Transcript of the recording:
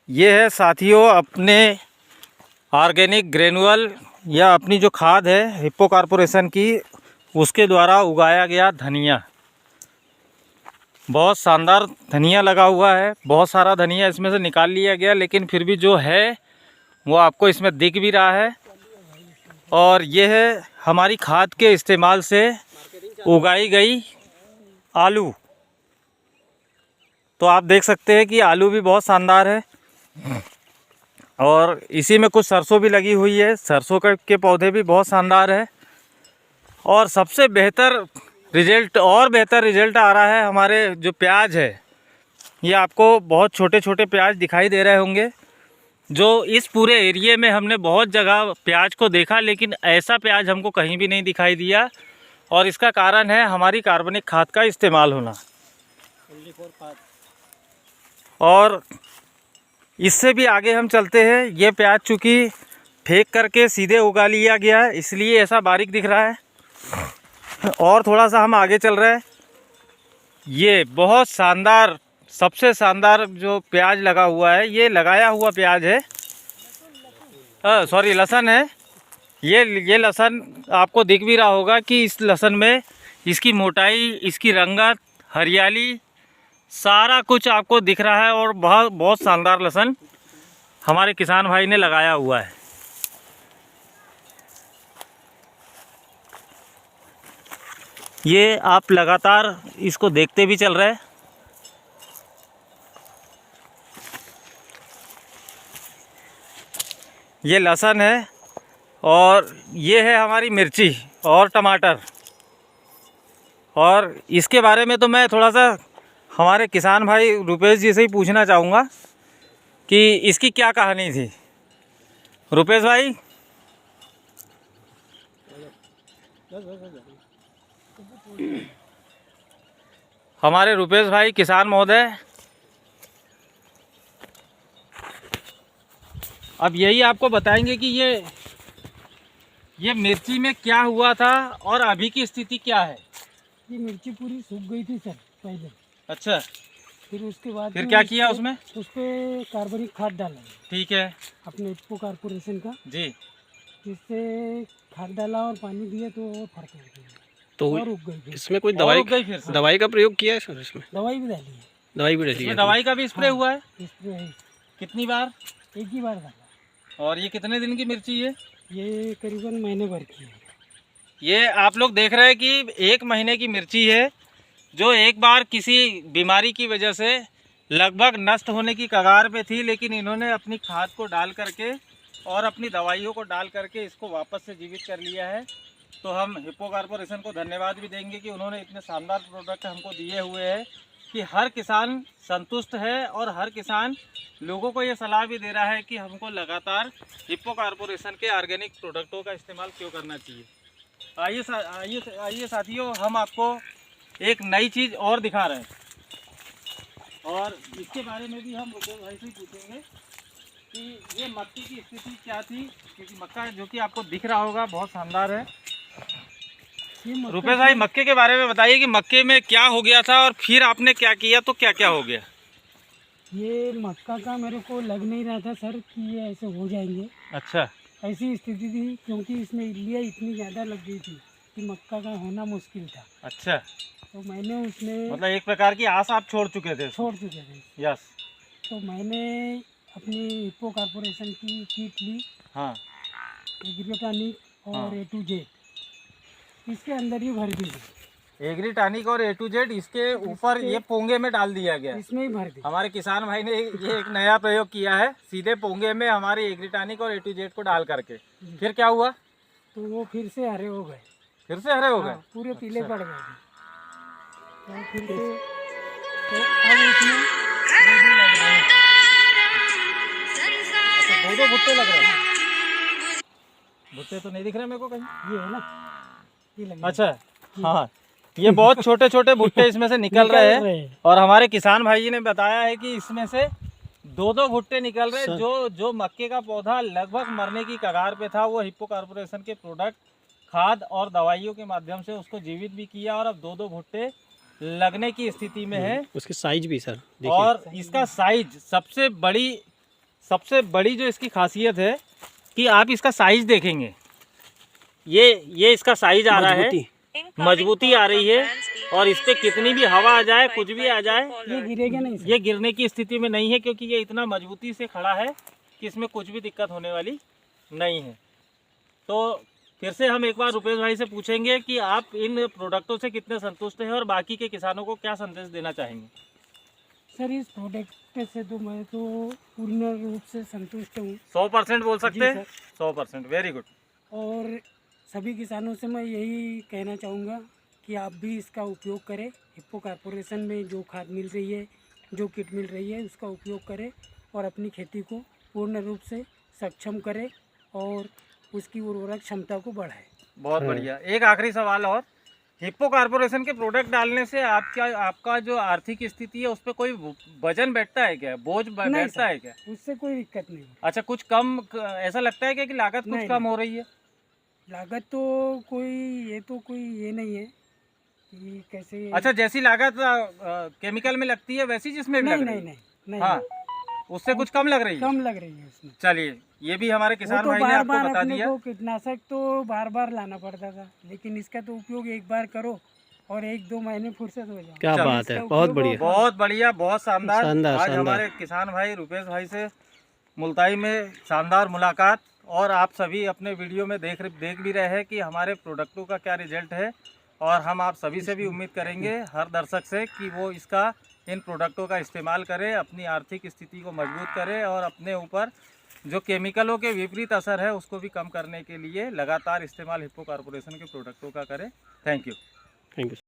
ये है साथियों अपने ऑर्गेनिक ग्रेनुअल या अपनी जो खाद है हिप्पो कॉर्पोरेशन की, उसके द्वारा उगाया गया धनिया। बहुत शानदार धनिया लगा हुआ है, बहुत सारा धनिया इसमें से निकाल लिया गया, लेकिन फिर भी जो है वो आपको इसमें दिख भी रहा है। और ये है हमारी खाद के इस्तेमाल से उगाई गई आलू। तो आप देख सकते हैं कि आलू भी बहुत शानदार है। और इसी में कुछ सरसों भी लगी हुई है, सरसों के पौधे भी बहुत शानदार है। और सबसे बेहतर रिजल्ट आ रहा है हमारे जो प्याज है। ये आपको बहुत छोटे छोटे प्याज दिखाई दे रहे होंगे, जो इस पूरे एरिए में हमने बहुत जगह प्याज को देखा, लेकिन ऐसा प्याज हमको कहीं भी नहीं दिखाई दिया। और इसका कारण है हमारी कार्बनिक खाद का इस्तेमाल होना। और इससे भी आगे हम चलते हैं। ये प्याज चूँकि फेंक करके सीधे उगा लिया गया है, इसलिए ऐसा बारीक दिख रहा है। और थोड़ा सा हम आगे चल रहे हैं। ये बहुत शानदार, सबसे शानदार जो प्याज लगा हुआ है, ये लगाया हुआ प्याज है, सॉरी लहसुन है। ये लहसुन आपको दिख भी रहा होगा कि इस लहसुन में इसकी मोटाई, इसकी रंगत, हरियाली, सारा कुछ आपको दिख रहा है। और बहुत शानदार लहसुन हमारे किसान भाई ने लगाया हुआ है। ये आप लगातार इसको देखते भी चल रहे हैं। ये लहसुन है और ये है हमारी मिर्ची और टमाटर। और इसके बारे में तो मैं थोड़ा सा हमारे किसान भाई रुपेश जी से ही पूछना चाहूँगा कि इसकी क्या कहानी थी। रुपेश भाई, हमारे रुपेश भाई किसान महोदय, अब यही आपको बताएंगे कि ये मिर्ची में क्या हुआ था और अभी की स्थिति क्या है। ये मिर्ची पूरी सूख गई थी सर पहले। अच्छा, फिर उसके बाद फिर क्या किया उसमें? उस पर कार्बनिक खाद डाला। ठीक है, अपने हिप्पो कॉर्पोरेशन का जी। जिससे खाद डाला और पानी दिया तो वो फर्क हो गया, तो और उग गई। इसमें कोई दवाई का प्रयोग किया है सर? इसमें दवाई भी डाली है। दवाई भी डाली है? दवाई का भी स्प्रे हुआ है? स्प्रे है। कितनी बार? एक ही बार डाला। और ये कितने दिन की मिर्ची है? ये करीबन महीने भर की है। ये आप लोग देख रहे हैं कि 1 महीने की मिर्ची है, जो एक बार किसी बीमारी की वजह से लगभग नष्ट होने की कगार पे थी, लेकिन इन्होंने अपनी खाद को डाल करके और अपनी दवाइयों को डाल करके इसको वापस से जीवित कर लिया है। तो हम हिप्पो कॉर्पोरेशन को धन्यवाद भी देंगे कि उन्होंने इतने शानदार प्रोडक्ट हमको दिए हुए हैं कि हर किसान संतुष्ट है। और हर किसान लोगों को ये सलाह भी दे रहा है कि हमको लगातार हिप्पो कॉर्पोरेशन के ऑर्गेनिक प्रोडक्टों का इस्तेमाल क्यों करना चाहिए। आइए साथियों, हम आपको एक नई चीज़ और दिखा रहे हैं। और इसके बारे में भी हम रुपेश भाई से पूछेंगे कि ये मक्के की स्थिति क्या थी, क्योंकि मक्का जो कि आपको दिख रहा होगा बहुत शानदार है। रुपेश भाई, मक्के के बारे में बताइए कि मक्के में क्या हो गया था और फिर आपने क्या किया, तो क्या क्या हो गया? ये मक्का का मेरे को लग नहीं रहा था सर कि ये ऐसे हो जाएंगे। अच्छा, ऐसी स्थिति थी क्योंकि इसमें इल्लियाँ इतनी ज़्यादा लग गई थी कि मक्का का होना मुश्किल था। अच्छा, तो मैंने उसमें मतलब एक प्रकार की आस आप छोड़ चुके थे? छोड़ चुके थे। यस। तो मैंने अपनी हिप्पो कॉर्पोरेशन की किट ली। हाँ, एग्रीटॉनिक और A to Z इसके अंदर ही भर दी। एग्रीटॉनिक और A to Z इसके ऊपर ये पोंगे में डाल दिया गया। इसमें ही भर दी। हमारे किसान भाई ने ये एक नया प्रयोग किया है, सीधे पोंगे में हमारे एग्रीटॉनिक और A to Z को डाल करके। फिर क्या हुआ? तो वो फिर से हरे हो गए। फिर से हरे हो गए? पूरे पीले पड़ गए थे। तो फिर से तो अब उसमें दो लग रहे हैं। अच्छा, 2 भुट्टे लग रहे हैं। भुट्टे तो नहीं दिख रहे मेरे को कहीं। ये है ना, ये लग अच्छा, हाँ, ये बहुत छोटे छोटे भुट्टे इसमें से निकल रहे हैं। और हमारे किसान भाई जी ने बताया है कि इसमें से 2 भुट्टे निकल रहे हैं। जो मक्के का पौधा लगभग मरने की कगार पे था, वो हिप्पो कॉर्पोरेशन के प्रोडक्ट, खाद और दवाइयों के माध्यम से उसको जीवित भी किया। और अब 2 भुट्टे लगने की स्थिति में है। उसकी साइज भी सर देखिए। और इसका साइज सबसे बड़ी जो इसकी खासियत है कि आप इसका साइज देखेंगे, ये इसका साइज आ रहा है, मजबूती आ रही है, और इस पे कितनी भी हवा आ जाए, कुछ भी आ जाए, ये गिरेगा नहीं सर। ये गिरने की स्थिति में नहीं है, क्योंकि ये इतना मजबूती से खड़ा है कि इसमें कुछ भी दिक्कत होने वाली नहीं है। तो फिर से हम एक बार रुपेश भाई से पूछेंगे कि आप इन प्रोडक्टों से कितने संतुष्ट हैं और बाकी के किसानों को क्या संदेश देना चाहेंगे। सर इस प्रोडक्ट से तो मैं तो पूर्ण रूप से संतुष्ट हूँ 100% बोल सकते जी हैं? 100%, वेरी गुड। और सभी किसानों से मैं यही कहना चाहूँगा कि आप भी इसका उपयोग करें। हिप्पो कॉर्पोरेशन में जो खाद मिल रही है, जो किट मिल रही है, उसका उपयोग करें और अपनी खेती को पूर्ण रूप से सक्षम करें और उसकी उर्वरक क्षमता को बढ़ाएं। बहुत बढ़िया। एक आखिरी सवाल और, हिप्पो कॉर्पोरेशन के प्रोडक्ट डालने से आपका जो आर्थिक स्थिति है उस पर कोई वजन बैठता है क्या, बोझ बैठता है क्या? उससे कोई दिक्कत नहीं। अच्छा, कुछ कम ऐसा लगता है क्या कि लागत कुछ नहीं, कम हो रही है? लागत तो कोई ये नहीं है कि कैसे। अच्छा, जैसी लागत केमिकल में लगती है वैसी जिसमें भी लग रही है? नहीं हाँ, उससे कुछ कम लग रही है? कम लग रही है उसमें। चलिए, ये भी हमारे किसान वो तो भाई ने आपको बार-बार बता अपने दिया। को कीटनाशक तो बार बार लाना पड़ता था, लेकिन इसका तो उपयोग एक बार करो और 1-2 महीने फुर्सत हो जाओ। क्या चलो, बात है, इसका बहुत उपयोग बढ़िया। बहुत बढ़िया, बहुत शानदार। शानदार, आज शानदार। हमारे किसान भाई रुपेश भाई से मुल्ताई में शानदार मुलाकात, और आप सभी अपने वीडियो में देख भी रहे हैं कि हमारे प्रोडक्टों का क्या रिजल्ट है, और हम आप सभी से भी उम्मीद करेंगे, हर दर्शक से, कि वो इन प्रोडक्टों का इस्तेमाल करें, अपनी आर्थिक स्थिति को मजबूत करें और अपने ऊपर जो केमिकलों के विपरीत असर है उसको भी कम करने के लिए लगातार इस्तेमाल हिप्पो कॉर्पोरेशन के प्रोडक्टों का करें। Thank you. Thank you.